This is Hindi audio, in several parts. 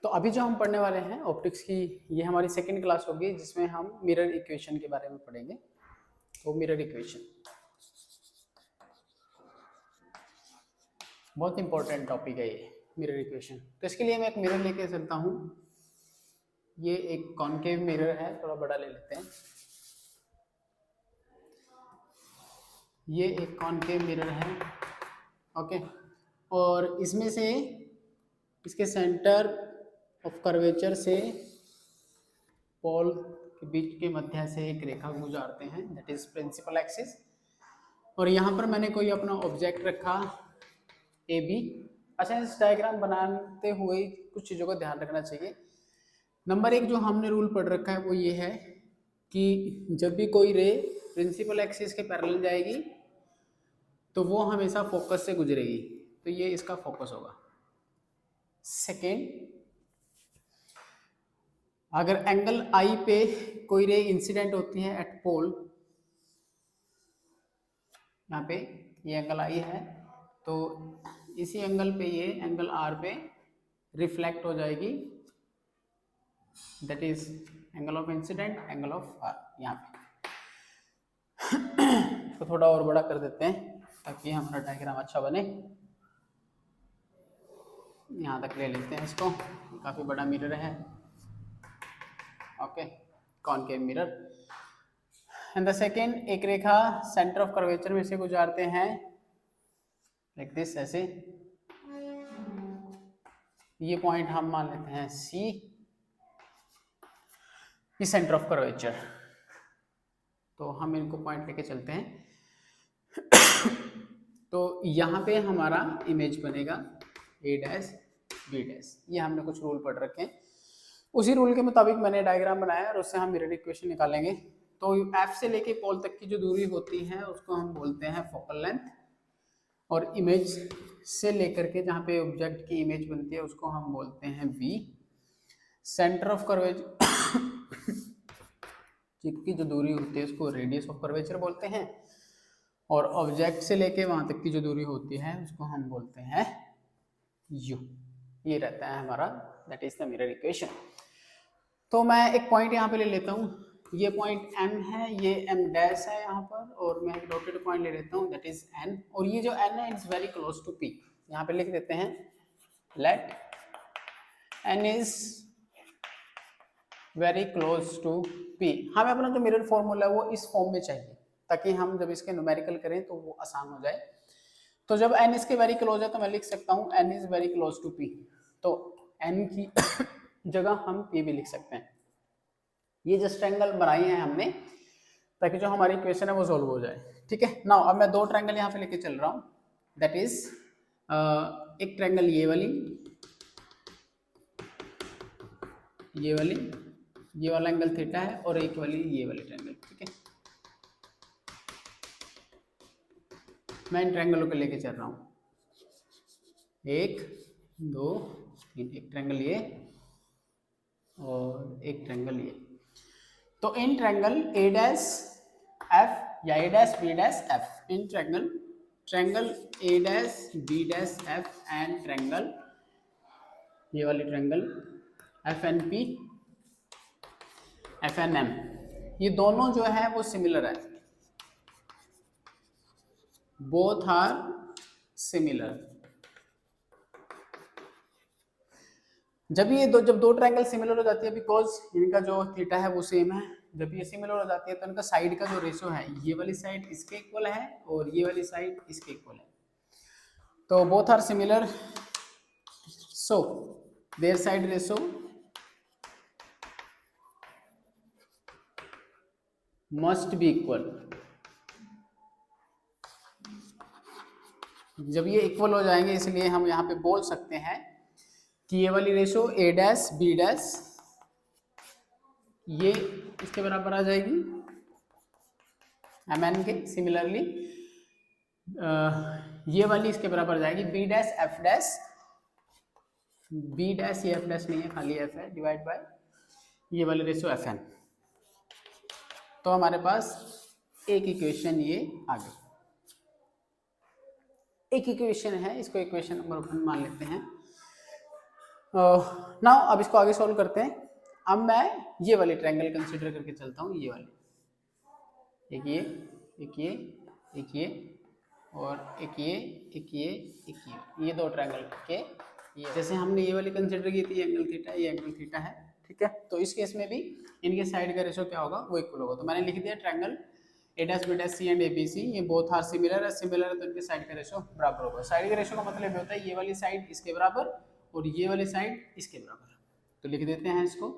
तो अभी जो हम पढ़ने वाले हैं ऑप्टिक्स की, ये हमारी सेकंड क्लास होगी जिसमें हम मिरर इक्वेशन के बारे में पढ़ेंगे। तो मिरर इक्वेशन बहुत इंपॉर्टेंट टॉपिक है ये मिरर इक्वेशन। तो इसके लिए मैं एक मिरर लेके चलता हूँ। ये एक कॉनकेव मिरर है, थोड़ा बड़ा ले लेते हैं। ये एक कॉनकेव मिरर है, ओके। और इसमें से इसके सेंटर ऑफ कर्वेचर से पोल के बीच के मध्य से एक रेखा गुजारते हैं, दैट इज प्रिंसिपल एक्सिस। और यहाँ पर मैंने कोई अपना ऑब्जेक्ट रखा ए बी। अच्छा, इस डायग्राम बनाते हुए कुछ चीज़ों का ध्यान रखना चाहिए। नंबर एक जो हमने रूल पढ़ रखा है वो ये है कि जब भी कोई रे प्रिंसिपल एक्सिस के पैरेलल जाएगी तो वो हमेशा फोकस से गुजरेगी, तो ये इसका फोकस होगा। सेकेंड, अगर एंगल आई पे कोई रे इंसिडेंट होती है एट पोल, यहाँ पे ये एंगल आई है, तो इसी एंगल पे ये एंगल आर पे रिफ्लेक्ट हो जाएगी, that is angle of incidence, angle of R. यहाँ पे तो थोड़ा और बड़ा कर देते हैं ताकि हमारा डायग्राम अच्छा बने। यहाँ तक ले लेते हैं इसको, काफ़ी बड़ा मिरर है, okay, concave mirror. And the second, एक रेखा सेंटर ऑफ कर्वेचर में से गुजारते हैं लाइक दिस, ऐसे। ये पॉइंट हम मान लेते हैं सी, ये सेंटर ऑफ कर्वेचर। तो हम इनको पॉइंट लेके चलते हैं। तो यहाँ पे हमारा इमेज बनेगा ए डैश बी डैश। ये हमने कुछ रूल पढ़ रखे हैं, उसी रूल के मुताबिक मैंने डायग्राम बनाया और उससे हम मिरर इक्वेशन निकालेंगे। तो एफ से लेके पोल तक की जो दूरी होती है उसको हम बोलते हैं फोकल लेंथ, और इमेज से लेकर के जहाँ पे ऑब्जेक्ट की इमेज बनती है उसको हम बोलते हैं वी। सेंटर ऑफ कर्वेचर की जो दूरी होती है उसको रेडियस ऑफ कर्वेचर बोलते हैं, और ऑब्जेक्ट से लेके वहाँ तक की जो दूरी होती है उसको हम बोलते हैं यू। ये रहता है हमारा, that is the mirror equation. तो मैं एक पॉइंट यहाँ पे ले लेता हूँ, ये पॉइंट M है, ये M डैश है यहाँ पर, और मैं एक डॉटेड पॉइंट ले लेता हूँ, दैट इज N। और ये जो N है it's very close to P। यहाँ पे लिख देते हैं let N is very close to P। हमें अपना जो मिरर फॉर्मूला है वो इस फॉर्म में चाहिए ताकि हम जब इसके न्यूमेरिकल करें तो वो आसान हो जाए। तो जब N इसके वेरी क्लोज है तो मैं लिख सकता हूँ N is very close to P। तो N की जगह हम P भी लिख सकते हैं। ये जस्ट ट्रायंगल बनाए हैं हमने ताकि जो हमारी इक्वेशन है वो सॉल्व हो जाए, ठीक है। नाउ अब मैं दो ट्रायंगल यहाँ पे लेके चल रहा हूँ, दैट इज एक ट्रायंगल ये वाली, ये वाला एंगल थीटा है, और एक वाली ये वाली ट्रायंगल, ठीक है। मैं इन ट्रायंगलों को लेके चल रहा हूँ, 1 2 3, एक ट्रायंगल ये और एक ट्रायंगल ये। तो in triangle A dash F या A dash B dash F, in triangle A dash B dash F and triangle ये वाली triangle F N P F N M, ये दोनों जो है वो सिमिलर है, बोथ आर सिमिलर। जब दो ट्रायंगल सिमिलर हो जाती है, बिकॉज इनका जो थीटा है वो सेम है, जब ये सिमिलर हो जाती है तो इनका साइड का जो रेशो है, ये वाली साइड इसके इक्वल है और ये वाली साइड इसके इक्वल है, तो both are similar, so their side ratio must be equal. जब ये इक्वल हो जाएंगे इसलिए हम यहाँ पे बोल सकते हैं कि ये वाली ratio A dash B dash ये इसके बराबर आ जाएगी एम एन के। सिमिलरली ये वाली इसके बराबर आ जाएगी B dash F dash, B dash ये एफ डैश नहीं है, खाली एफ है, डिवाइड बाय ये वाली रेशो एफ एन। तो हमारे पास एक इक्वेशन ये आ गई, एक इक्वेशन है, इसको इक्वेशन नंबर 1 मान लेते हैं। नाउ अब इसको आगे सॉल्व करते हैं। अब मैं ये वाली ट्रायंगल कंसीडर करके चलता हूँ, ये वाली, एक ये, एक ये, एक ये, और एक ये, एक ये दो ट्रायंगल के, ये जैसे हमने ये वाली कंसीडर की थी एंगल थीटा, ये एंगल थीटा है, ठीक है। तो इस केस में भी इनके साइड का रेशो क्या होगा, वो इक्वल होगा। तो मैंने लिख दिया triangle A dash B dash C and A B C, ये बोथ आर सिमिलर है, सिमिलर है तो इनके साइड का रेशो बराबर होगा। साइड के रेशो का मतलब ये होता है ये वाली साइड इसके बराबर और ये वाली साइड इसके बराबर। तो लिख देते हैं इसको,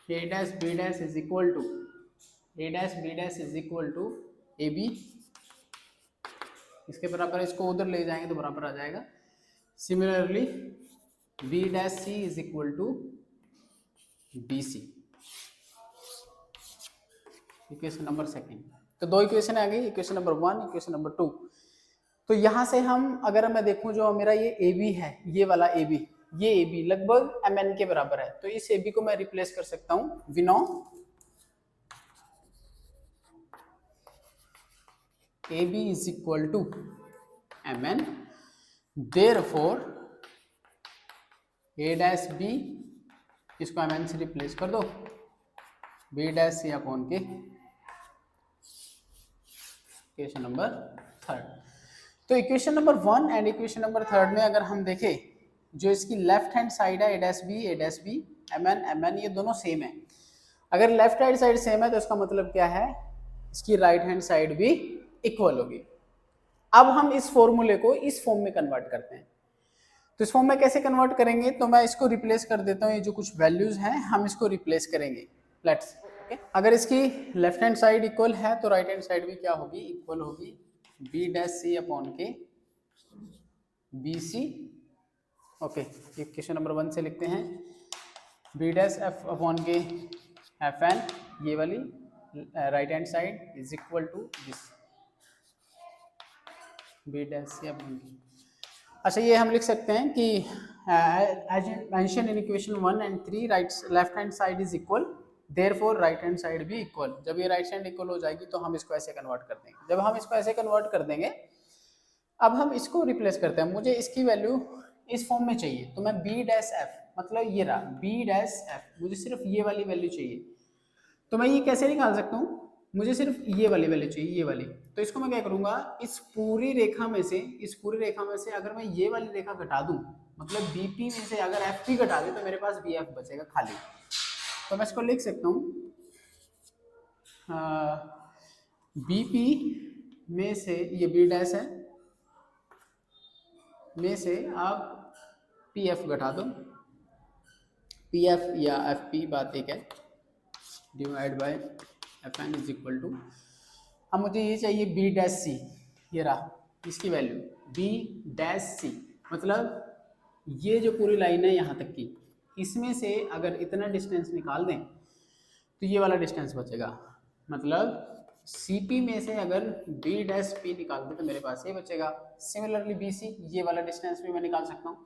A dash B dash is equal to A dash B dash is equal to A B, इसके बराबर, इसको उधर ले जाएंगे तो बराबर आ जाएगा। Similarly B dash C is equal to B C, equation number second. तो दो इक्वेशन आ गई, इक्वेशन नंबर 1, इक्वेशन नंबर 2। तो यहां से हम, अगर मैं देखूं जो मेरा ये ए बी है, ये वाला ए बी, ये ए बी लगभग एम एन के बराबर है, तो इस ए बी को मैं रिप्लेस कर सकता हूं we know A B is equal to M N, therefore A dash B, इसको एम एन से रिप्लेस कर दो, B dash C upon K, equation number 3। तो equation number 1 and equation number 3 में अगर हम देखें, जो इसकी लेफ्ट हैंड साइड है ए डैश बी एम एन ये दोनों सेम है। अगर लेफ्ट हैंड साइड सेम है तो इसका मतलब क्या है, इसकी राइट हैंड साइड भी इक्वल होगी। अब हम इस फॉर्मूले को इस फॉर्म में कन्वर्ट करते हैं। तो इस फॉर्म में कैसे कन्वर्ट करेंगे, तो मैं इसको रिप्लेस कर देता हूँ, ये जो कुछ वैल्यूज हैं हम इसको रिप्लेस करेंगे। लेट्स ओके, अगर इसकी लेफ्ट हैंड साइड इक्वल है तो राइट हैंड साइड भी क्या होगी, इक्वल होगी, B dash C upon K B C. Okay, equation number 1 से लिखते हैं, B dash F upon K F N, ये वाली right hand side is equal to this B dash C upon K. अच्छा, ये हम लिख सकते हैं कि as mention in equation 1 and 3 left hand side is equal, therefore right hand side भी इक्वल। जब ये राइट हैंड इक्वल हो जाएगी तो हम इसको ऐसे कन्वर्ट कर देंगे। जब हम इसको ऐसे कन्वर्ट कर देंगे, अब हम इसको रिप्लेस करते हैं। मुझे इसकी वैल्यू इस फॉर्म में चाहिए, तो मैं बी डैश एफ, मतलब ये रहा बी डैश एफ, मुझे सिर्फ ये वाली वैल्यू चाहिए। तो मैं ये कैसे निकाल सकता हूँ, मुझे सिर्फ ये वाली वैल्यू चाहिए, ये वाली। तो इसको मैं क्या करूँगा, इस पूरी रेखा में से अगर मैं ये वाली रेखा घटा दूँ, मतलब बीपी में से अगर एफ पी घटा दे तो मेरे पास बी एफ बचेगा खाली। तो मैं इसको लिख सकता हूँ, बीपी में से ये बी डैश है, में से आप पी एफ घटा दो, पी एफ या एफ पी बात एक है, divide by F N is equal to, अब मुझे ये चाहिए बी डैश सी, ये रहा इसकी वैल्यू बी डैश सी, मतलब ये जो पूरी लाइन है यहाँ तक की, इसमें से अगर इतना डिस्टेंस निकाल दें तो ये वाला डिस्टेंस बचेगा। मतलब CP में से अगर बी डैश पी निकाल दें तो मेरे पास ये बचेगा। सिमिलरली BC, ये वाला डिस्टेंस भी मैं निकाल सकता हूँ।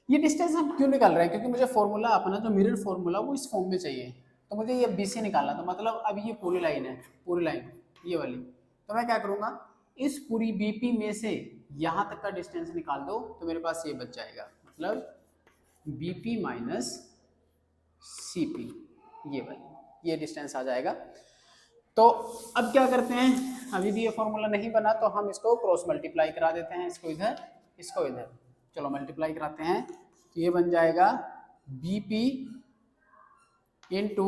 ये डिस्टेंस हम क्यों निकाल रहे हैं, क्योंकि मुझे फॉर्मूला अपना जो मिरर फॉर्मूला वो इस फॉर्म में चाहिए, तो मुझे ये BC निकालना। तो मतलब अब ये पूरी लाइन है, पूरी लाइन ये वाली, तो मैं क्या करूँगा, इस पूरी BP में से यहाँ तक का डिस्टेंस निकाल दो तो मेरे पास ये बच जाएगा, मतलब BP माइनस CP, ये वाली, ये डिस्टेंस आ जाएगा। तो अब क्या करते हैं, अभी भी ये फॉर्मूला नहीं बना तो हम इसको क्रॉस मल्टीप्लाई करा देते हैं, इसको इधर इसको इधर, चलो मल्टीप्लाई कराते हैं। तो ये बन जाएगा BP into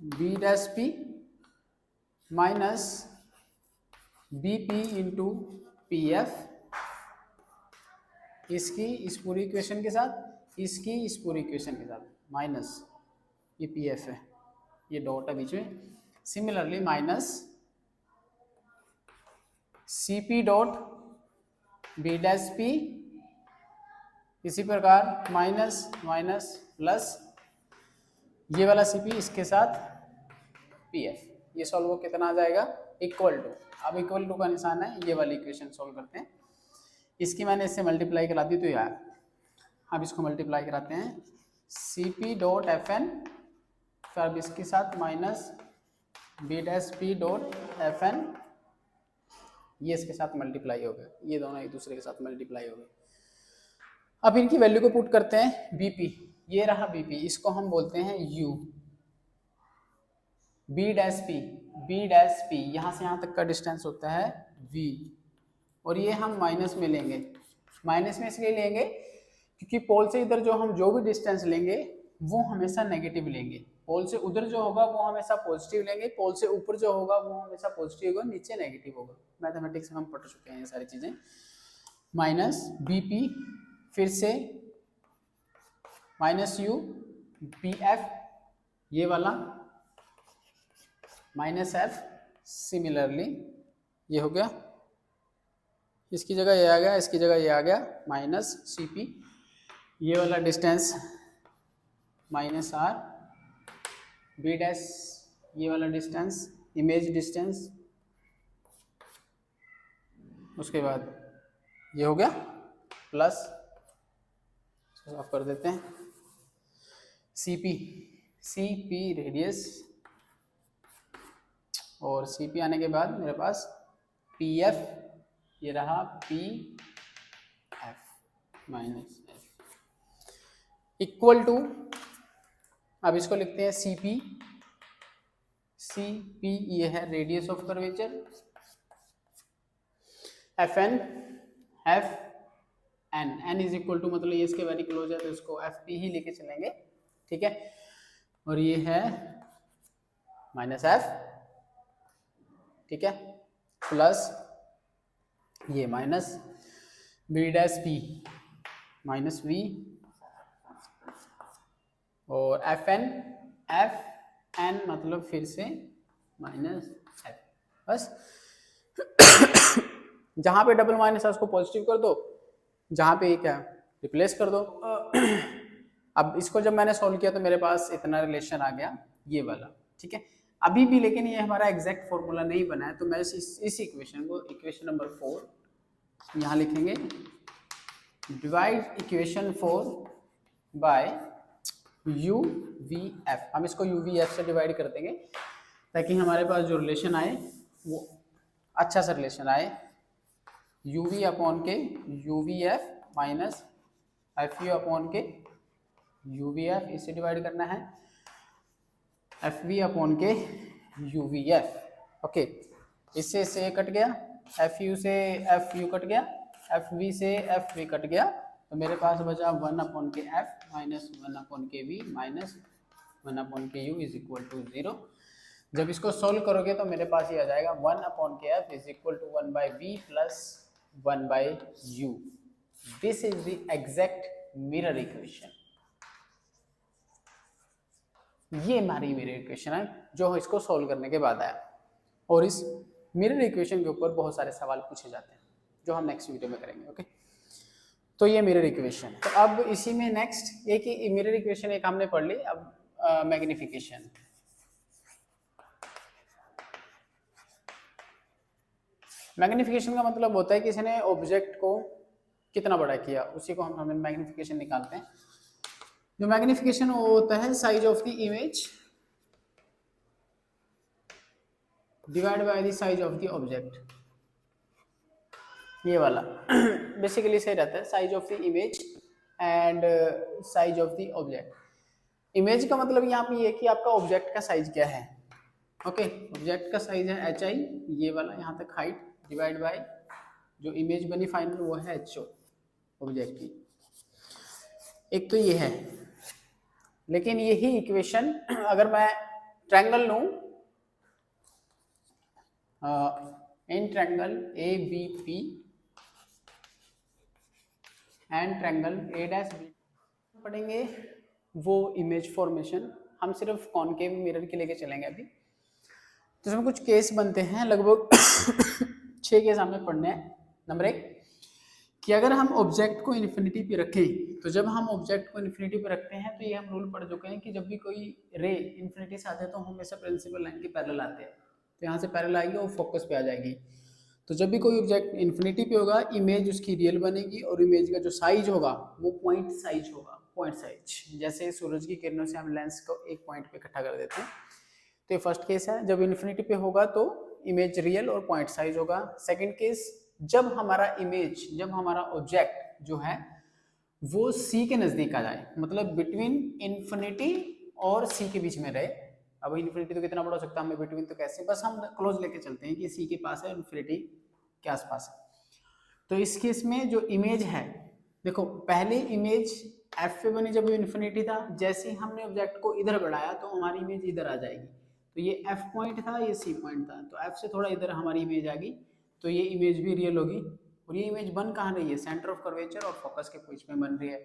B dash P minus BP into P F, इसकी इस पूरी इक्वेशन के साथ, इसकी इस पूरी इक्वेशन के साथ, माइनस ये पी एफ है, ये डॉट है बीच में, similarly minus CP dot B dash P, इसी प्रकार माइनस माइनस प्लस ये वाला CP इसके साथ PF, ये सॉल्व हो कितना आ जाएगा, इक्वल टू, अब इक्वल टू का निशान है, ये वाली इक्वेशन सॉल्व करते हैं। इसकी मैंने इससे मल्टीप्लाई करा दी तो यार, अब इसको मल्टीप्लाई कराते हैं, CP डॉट FN, फिर अब इसके साथ minus B dash P dot FN, ये इसके साथ मल्टीप्लाई हो गए, ये दोनों एक दूसरे के साथ मल्टीप्लाई हो गए। अब इनकी वैल्यू को पुट करते हैं बीपी, ये रहा बीपी, इसको हम बोलते हैं यू, बी डैश पी, यहाँ से यहाँ तक का डिस्टेंस होता है वी, और ये हम माइनस में लेंगे। माइनस में इसलिए लेंगे क्योंकि पोल से इधर जो हम जो भी डिस्टेंस लेंगे वो हमेशा नेगेटिव लेंगे, पोल से उधर जो होगा वो हमेशा पॉजिटिव लेंगे, पोल से ऊपर जो होगा वो हमेशा पॉजिटिव होगा, नीचे नेगेटिव होगा। मैथमेटिक्स में हम पढ़ चुके हैं ये सारी चीज़ें। माइनस बीपी, फिर से माइनस यू बी एफ, ये वाला माइनस एफ, सिमिलरली ये हो गया, इसकी जगह ये आ गया, इसकी जगह ये आ गया, माइनस सी पी, ये वाला distance minus R B dash, ये वाला डिस्टेंस इमेज डिस्टेंस, उसके बाद ये हो गया प्लस, ऑफ कर देते हैं, सी पी रेडियस, और सी पी आने के बाद मेरे पास पी एफ, ये रहा P F minus F equal to, अब इसको लिखते हैं सी पी ये है radius of curvature, F N is equal to, मतलब ये इसके वेरी क्लोज है तो इसको एफ पी ही लेके चलेंगे, ठीक है, और ये है माइनस एफ, ठीक है, प्लस ये minus B dash P minus V, और एफ एन मतलब फिर से माइनस एफ, बस जहां पे डबल माइनस है उसको पॉजिटिव कर दो, जहां पे क्या रिप्लेस कर दो। अब इसको जब मैंने सॉल्व किया तो मेरे पास इतना रिलेशन आ गया ये वाला, ठीक है, अभी भी लेकिन ये हमारा एग्जैक्ट फॉर्मूला नहीं बना है, तो मैं इस इक्वेशन को, इक्वेशन नंबर 4 यहाँ लिखेंगे, divide equation 4 by U V F, हम इसको यू वी एफ से डिवाइड कर देंगे ताकि हमारे पास जो रिलेशन आए वो अच्छा सा रिलेशन आए, यू वी अपॉन के you V F minus F you upon के यू वी एफ, इससे डिवाइड करना है एफ वी अपॉन के यू वी एफ, ओके, इससे से कट गया, एफ यू से एफ यू कट गया, एफ वी से एफ वी कट गया, तो मेरे पास बचा 1 upon K F minus 1 upon के वी माइनस 1 अपॉन के यू इज इक्वल टू 0। जब इसको सोल्व करोगे तो मेरे पास ये आ जाएगा 1 upon K F is equal to 1 by V plus 1 by U. This is the exact mirror equation. ये हमारी मिरर इक्वेशन है जो इसको सोल्व करने के बाद आया, और इस मिरर इक्वेशन के ऊपर बहुत सारे सवाल पूछे जाते हैं जो हम नेक्स्ट वीडियो में करेंगे, ओके। तो ये मिरर इक्वेशन, तो अब इसी में नेक्स्ट एक ही मिरर इक्वेशन एक हमने पढ़ ली, अब मैग्निफिकेशन। मैग्निफिकेशन का मतलब होता है कि किसी ने ऑब्जेक्ट को कितना बड़ा किया, उसी को हम मैग्निफिकेशन निकालते हैं। जो मैग्निफिकेशन होता है size of the image divide by the size of the object, ये वाला बेसिकली सही रहता है, size of the image and size of the object. Image का मतलब यहाँ पे ये कि आपका ऑब्जेक्ट का साइज क्या है, ओके, ऑब्जेक्ट का साइज है एच आई, ये वाला यहाँ तक हाइट, डिवाइड बाय जो इमेज बनी फाइनल वो है एच ओ ऑब्जेक्ट की। एक तो ये है, लेकिन यही इक्वेशन अगर मैं ट्रायंगल लूं, in triangle A B P and triangle A dash B पढ़ेंगे वो इमेज फॉर्मेशन, हम सिर्फ कॉनकेव मिरर के लेके चलेंगे अभी। तो इसमें कुछ केस बनते हैं, लगभग 6 केस हमें पढ़ने हैं। नंबर 1 कि अगर हम ऑब्जेक्ट को इन्फिनिटी पे रखें, तो जब हम ऑब्जेक्ट को इन्फिनिटी पे रखते हैं तो ये हम रूल पढ़ चुके हैं कि जब भी कोई रे इन्फिनिटी से आते हैं तो हमेशा प्रिंसिपल लाइन के पैरेलल आते हैं, तो यहाँ से पैरेलल आएगी और फोकस पे आ जाएगी। तो जब भी कोई ऑब्जेक्ट इन्फिनिटी पे होगा, इमेज उसकी रियल बनेगी और इमेज का जो साइज होगा वो पॉइंट साइज होगा, पॉइंट साइज। जैसे सूरज की किरणों से हम लेंस को एक पॉइंट पे इकट्ठा कर देते हैं, तो ये फर्स्ट केस है। जब इन्फिनिटी पे होगा तो इमेज रियल और पॉइंट साइज होगा। सेकंड केस, जब हमारा इमेज, जब हमारा ऑब्जेक्ट जो है वो सी के नज़दीक आ जाए, मतलब बिटवीन इन्फिनिटी और सी के बीच में रहे। अब इन्फिनिटी तो कितना बड़ा हो सकता है, हमें बिटवीन तो कैसे, बस हम क्लोज लेके चलते हैं कि सी के पास है, इन्फिनिटी के आसपास है। तो इस केस में जो इमेज है, देखो पहले इमेज एफ पे बनी जब इन्फिनिटी था, जैसे ही हमने ऑब्जेक्ट को इधर बढ़ाया तो हमारी इमेज इधर आ जाएगी। तो ये एफ पॉइंट था, ये सी पॉइंट था, तो एफ से थोड़ा इधर हमारी इमेज आ गई, तो ये इमेज भी रियल होगी। और ये इमेज बन कहाँ रही है, सेंटर ऑफ कर्वेचर और फोकस के बीच में बन रही है।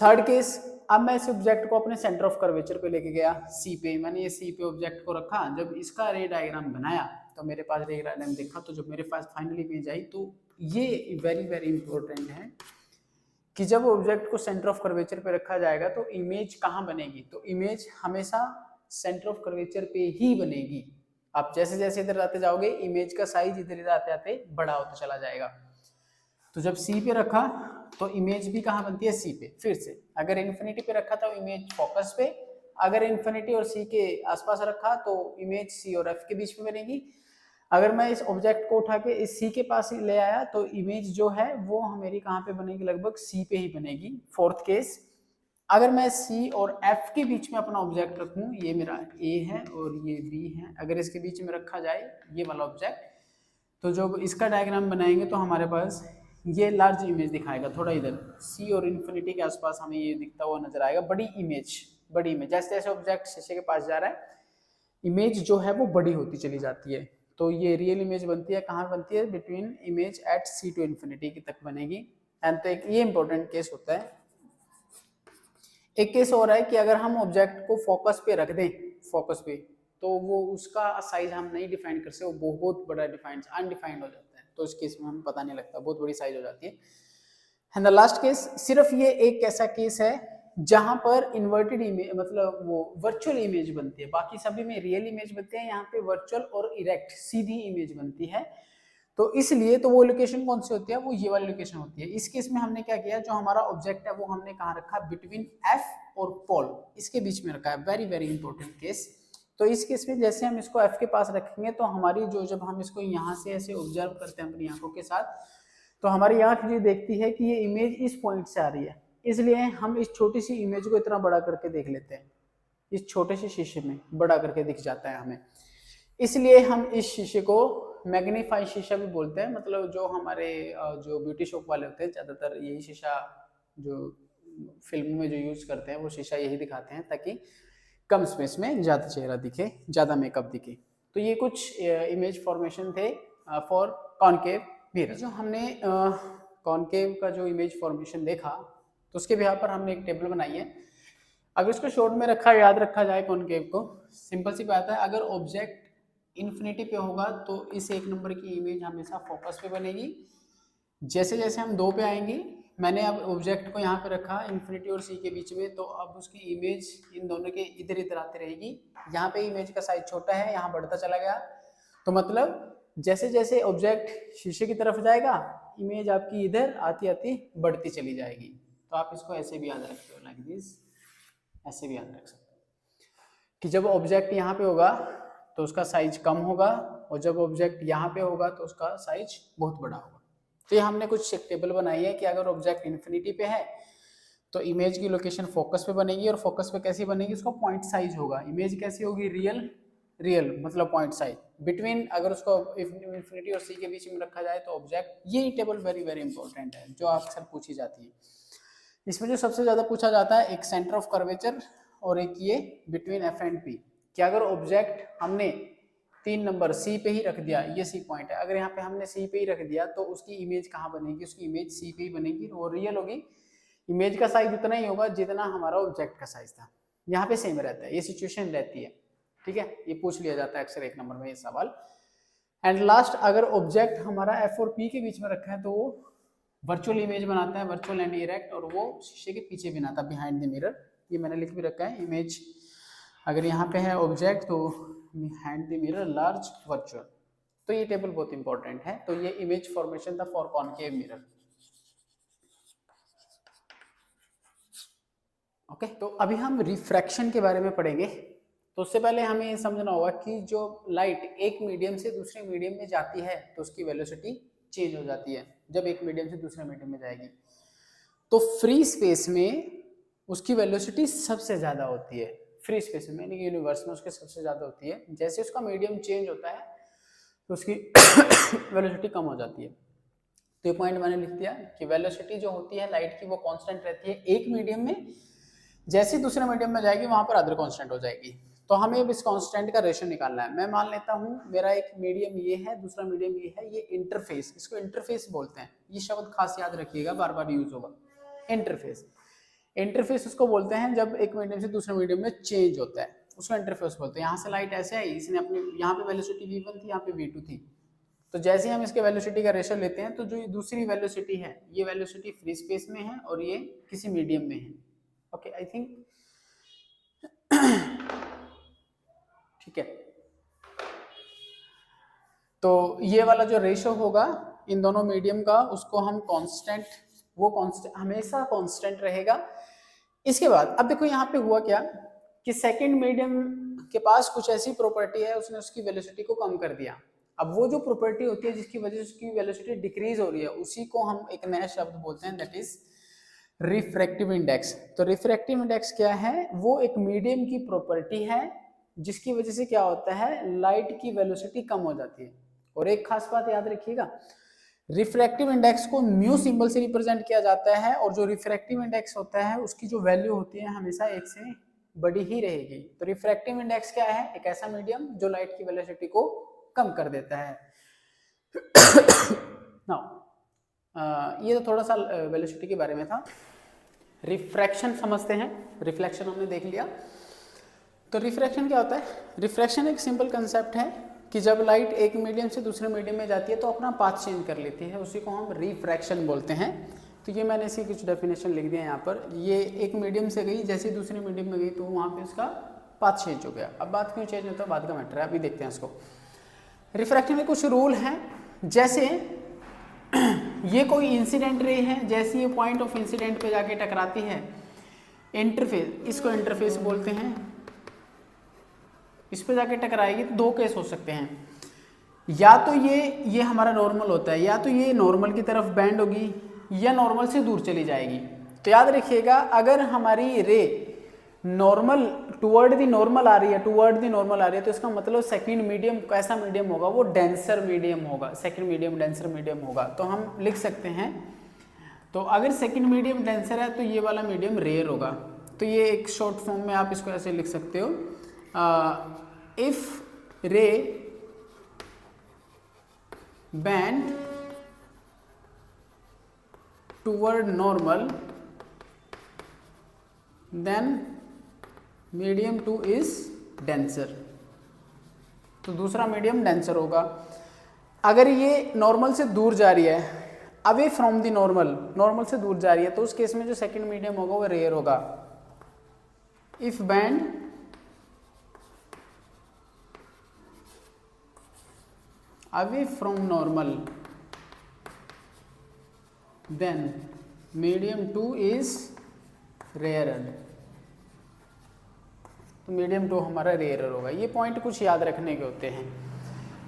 थर्ड केस, अब मैं इस ऑब्जेक्ट को अपने सेंटर ऑफ कर्वेचर पे लेके गया, सी पे, मैंने ये सी पे ऑब्जेक्ट को रखा, जब इसका रे डायग्राम बनाया तो मेरे पास रे डायग्राम देखा, तो जब मेरे पास फाइनल इमेज आई, तो ये वेरी वेरी इंपॉर्टेंट है कि जब ऑब्जेक्ट को सेंटर ऑफ कर्वेचर पे रखा जाएगा तो इमेज कहाँ बनेगी, तो इमेज हमेशा सेंटर ऑफ कर्वेचर पे ही बनेगी। आप जैसे जैसे इधर आते जाओगे इमेज का साइज इधर इधर आते आते बड़ा होता चला जाएगा। तो जब सी पे रखा तो इमेज भी कहाँ बनती है, सी पे। फिर से अगर इन्फिनिटी पे रखा तो इमेज फोकस पे, अगर इन्फिनिटी और सी के आसपास रखा तो इमेज सी और एफ के बीच में बनेगी। अगर मैं इस ऑब्जेक्ट को उठा के इस सी के पास ही ले आया तो इमेज जो है वो मेरी कहाँ पे बनेगी, लगभग सी पे ही बनेगी। फोर्थ केस, अगर मैं सी और एफ के बीच में अपना ऑब्जेक्ट रखूं, ये मेरा ए है और ये बी है, अगर इसके बीच में रखा जाए ये वाला ऑब्जेक्ट, तो जब इसका डायग्राम बनाएंगे तो हमारे पास ये लार्ज इमेज दिखाएगा, थोड़ा इधर सी और इन्फिनिटी के आसपास हमें ये दिखता हुआ नजर आएगा, बड़ी इमेज। जैसे जैसे ऑब्जेक्ट शीशे के पास जा रहा है इमेज जो है वो बड़ी होती चली जाती है। तो ये रियल इमेज बनती है, कहाँ बनती है, between image at C to infinity की तक बनेगी। एंड तो एक ये इंपॉर्टेंट केस होता है। एक केस और है कि अगर हम ऑब्जेक्ट को फोकस पे रख दें, फोकस पे, तो वो उसका साइज हम नहीं डिफाइन कर सकते, वो बहुत बड़ा डिफाइंड अनडिफाइंड हो जाता है, तो इस केस में हमें पता नहीं लगता, बहुत बड़ी साइज हो जाती है। एंड द लास्ट केस, सिर्फ ये एक ऐसा केस है जहां पर इन्वर्टेड इमेज, मतलब वो वर्चुअल इमेज बनती है, बाकी सभी में रियल इमेज बनते हैं, यहाँ पे वर्चुअल और इरेक्ट सीधी इमेज बनती है। तो इसलिए तो वो लोकेशन कौन सी होती है, वो ये वाली लोकेशन होती है। इस केस में हमने क्या किया, जो हमारा ऑब्जेक्ट है वो हमने कहाँ रखा, बिटवीन एफ और पोल, इसके बीच में रखा है। Very very important case. तो इस केस में जैसे हम इसको एफ के पास रखेंगे तो हमारी जो, जब हम इसको यहाँ से ऐसे ऑब्जर्व करते हैं अपनी आंखों के साथ, तो हमारी आंख ये देखती है कि ये इमेज इस पॉइंट से आ रही है, इसलिए हम इस छोटी सी इमेज को इतना बड़ा करके देख लेते हैं, इस छोटे से शीशे में बड़ा करके दिख जाता है हमें। इसलिए हम इस शीशे को मैग्नीफाई शीशा भी बोलते हैं, मतलब जो हमारे जो ब्यूटी शॉप वाले होते हैं ज़्यादातर यही शीशा, जो फिल्म में जो यूज करते हैं वो शीशा यही दिखाते हैं, ताकि कम स्पेस में ज़्यादा चेहरा दिखे, ज़्यादा मेकअप दिखे। तो ये कुछ इमेज फॉर्मेशन थे फॉर कॉनकेव मिरर। जो हमने कॉनकेव का जो इमेज फॉर्मेशन देखा, तो उसके बिहार पर हमने एक टेबल बनाई है। अगर इसको शॉर्ट में याद रखा जाए कॉनकेव को, सिंपल सी बात है, अगर ऑब्जेक्ट इन्फिनिटी पे होगा तो इस एक नंबर की इमेज हमेशा फोकस पे बनेगी। जैसे जैसे हम 2 पे आएंगे, मैंने अब ऑब्जेक्ट को यहाँ पे रखा इन्फिनिटी और सी के बीच में, तो अब उसकी इमेज इन दोनों के इधर इधर आती रहेगी। यहाँ पे इमेज का साइज छोटा है, यहाँ बढ़ता चला गया, तो मतलब जैसे जैसे ऑब्जेक्ट शीशे की तरफ जाएगा इमेज आपकी इधर आती आती बढ़ती चली जाएगी। तो आप इसको ऐसे भी याद रखते हो, लाइक दिस, ऐसे भी याद रख सकते हो कि जब ऑब्जेक्ट यहाँ पे होगा तो उसका साइज कम होगा, और जब ऑब्जेक्ट यहाँ पे होगा तो उसका साइज बहुत बड़ा होगा। तो ये हमने कुछ एक टेबल बनाई है कि अगर ऑब्जेक्ट इन्फिनिटी पे है तो इमेज की लोकेशन फोकस पे बनेगी, और फोकस पे कैसी बनेगी, उसका पॉइंट साइज होगा। इमेज कैसी होगी, रियल मतलब पॉइंट साइज बिटवीन, अगर उसको इन्फिनिटी और सी के बीच में रखा जाए तो ऑब्जेक्ट, ये टेबल वेरी वेरी इंपॉर्टेंट है जो अक्सर पूछी जाती है। इसमें जो सबसे ज्यादा पूछा जाता है, एक सेंटर ऑफ कर्वेचर और एक ये बिटवीन एफ एंड पी, कि अगर ऑब्जेक्ट हमने 3 नंबर सी पे ही रख दिया, ये सी पॉइंट है, अगर यहाँ पे हमने सी पे ही रख दिया तो उसकी इमेज कहाँ बनेगी, उसकी इमेज सी पे ही बनेगी, वो रियल होगी। इमेज का साइज उतना ही होगा जितना हमारा ऑब्जेक्ट का साइज था, यहाँ पे सेम रहता है, ये सिचुएशन रहती है। ठीक है, ये पूछ लिया जाता है अक्सर 1 नंबर में ये सवाल। एंड लास्ट, अगर ऑब्जेक्ट हमारा एफ और पी के बीच में रखा है तो वो वर्चुअल इमेज बनाता है, वर्चुअल एंड इरेक्ट, और वो शीशे के पीछे भी बनाता है, बिहाइंड द मिरर। ये मैंने लिख भी रखा है, इमेज अगर यहाँ पे है ऑब्जेक्ट तो behind the mirror large virtual. तो ये टेबल बहुत इंपॉर्टेंट है। तो ये इमेज फॉर्मेशन था फॉर कॉनकेव मिरर। ओके, तो अभी हम रिफ्रैक्शन के बारे में पढ़ेंगे। तो उससे पहले हमें ये समझना होगा कि जो लाइट एक मीडियम से दूसरे मीडियम में जाती है तो उसकी वेलोसिटी चेंज हो जाती है जब एक मीडियम से दूसरे मीडियम में जाएगी। तो फ्री स्पेस में उसकी वेलोसिटी सबसे ज़्यादा होती है, फ्री स्पेस में यानी कि यूनिवर्स में उसके सबसे ज़्यादा होती है। जैसे उसका मीडियम चेंज होता है तो उसकी वेलोसिटी कम हो जाती है। तो ये पॉइंट मैंने लिख दिया कि वेलोसिटी जो होती है लाइट की वो कांस्टेंट रहती है एक मीडियम में, जैसे दूसरे मीडियम में जाएगी वहां पर अदर कांस्टेंट हो जाएगी। तो हमें अब इस कांस्टेंट का रेशियो निकालना है। मैं मान लेता हूं मेरा एक मीडियम ये है, दूसरा मीडियम ये है, ये इंटरफेस, इसको इंटरफेस बोलते हैं। ये शब्द खास याद रखिएगा, बार बार यूज होगा। इंटरफेस, इंटरफेस उसको बोलते हैं जब एक मीडियम से दूसरे मीडियम में चेंज होता है, उसको इंटरफेस बोलते हैं। यहाँ से लाइट ऐसे आई, इसने अपनी यहाँ पे वेलोसिटी v1 थी, यहाँ पे v2 थी, तो जैसे हम इसके वेलोसिटी का रेशियो लेते हैं तो जो दूसरी वेलोसिटी है ये वेलोसिटी फ्री स्पेस में है और ये किसी मीडियम में है। ओके, आई थिंक ठीक है। तो ये वाला जो रेशियो होगा इन दोनों मीडियम का, उसको हम कांस्टेंट, वो कांस्टेंट हमेशा कांस्टेंट रहेगा। इसके बाद अब देखो यहाँ पे हुआ क्या कि सेकंड मीडियम के पास कुछ ऐसी प्रॉपर्टी है, उसने उसकी वेलोसिटी को कम कर दिया। अब वो जो प्रॉपर्टी होती है जिसकी वजह से उसकी वेलोसिटी डिक्रीज हो रही है, उसी को हम एक नया शब्द बोलते हैं, दैट इज रिफ्रैक्टिव इंडेक्स। तो रिफ्रैक्टिव इंडेक्स क्या है? वो एक मीडियम की प्रॉपर्टी है जिसकी वजह से क्या होता है, लाइट की वेलोसिटी कम हो जाती है। और एक खास बात याद रखिएगा, रिफ्रैक्टिव इंडेक्स को म्यू सिंबल से रिप्रेजेंट किया जाता है, और जो रिफ्रैक्टिव इंडेक्स होता है उसकी जो वैल्यू होती है हमेशा एक से बड़ी ही रहेगी। तो रिफ्रैक्टिव इंडेक्स क्या है? एक ऐसा मीडियम जो लाइट की वेलोसिटी को कम कर देता है। नाउ ये तो थोड़ा सा वेलोसिटी के बारे में था। रिफ्रैक्शन समझते हैं। रिफ्लेक्शन हमने देख लिया। तो रिफ्रैक्शन क्या होता है? रिफ्रैक्शन एक सिंपल कंसेप्ट है कि जब लाइट एक मीडियम से दूसरे मीडियम में जाती है तो अपना पाथ चेंज कर लेती है, उसी को हम रिफ्रैक्शन बोलते हैं। तो ये मैंने इसकी कुछ डेफिनेशन लिख दिया यहाँ पर। ये एक मीडियम से गई, जैसे दूसरे मीडियम में गई तो वहाँ पे उसका पाथ चेंज हो गया। अब बात क्यों चेंज होता है, बात का मैटर है, अभी देखते हैं इसको। रिफ्रैक्शन में कुछ रूल हैं, जैसे ये कोई इंसिडेंट रे है, जैसे ये पॉइंट ऑफ इंसिडेंट पे जाके टकराती है, इंटरफेस, इसको इंटरफेस बोलते हैं, इस पे जाके टकराएगी तो दो केस हो सकते हैं। या तो ये हमारा नॉर्मल होता है, या तो ये नॉर्मल की तरफ बेंड होगी या नॉर्मल से दूर चली जाएगी। तो याद रखिएगा, अगर हमारी रे नॉर्मल टुवर्ड दी नॉर्मल आ रही है, तो इसका मतलब सेकंड मीडियम कैसा मीडियम होगा, वो डेंसर मीडियम होगा। सेकंड मीडियम डेंसर मीडियम होगा। तो हम लिख सकते हैं, तो अगर सेकंड मीडियम डेंसर है तो ये वाला मीडियम रेयर होगा। तो ये एक शॉर्ट फॉर्म में आप इसको ऐसे लिख सकते हो, if ray bend toward normal then medium 2 is denser. तो दूसरा मीडियम डेंसर होगा। अगर ये नॉर्मल से दूर जा रही है, अवे फ्रॉम द नॉर्मल से दूर जा रही है, तो उस केस में जो सेकंड मीडियम होगा वो रेयर होगा। If bend away from normal then medium 2 is rare. तो मीडियम 2 हमारा रेयर होगा। ये पॉइंट कुछ याद रखने के होते हैं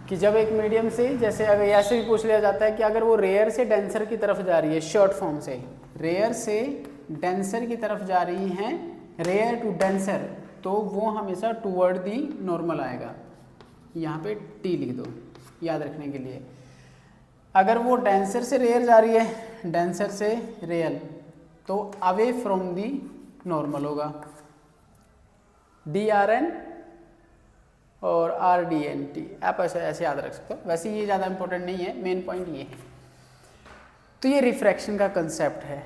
कि जब एक मीडियम से, जैसे अगर ऐसे भी पूछ लिया जाता है कि अगर वो रेयर से डेंसर की तरफ जा रही है, शॉर्ट फॉर्म से रेयर से डेंसर की तरफ जा रही हैं, रेयर टू डेंसर, तो वो हमेशा टुवर्ड दी नॉर्मल आएगा। यहाँ पे टी लिख दो याद रखने के लिए। अगर वो डेंसर से रेयर जा रही है, डेंसर से रेयर, तो अवे फ्रॉम दी नॉर्मल होगा, DRN और RDNT। आप ऐसे याद रख सकते हो। वैसे ये ज़्यादा इंपॉर्टेंट नहीं है, मेन पॉइंट ये है। तो ये रिफ्रैक्शन का कंसेप्ट है।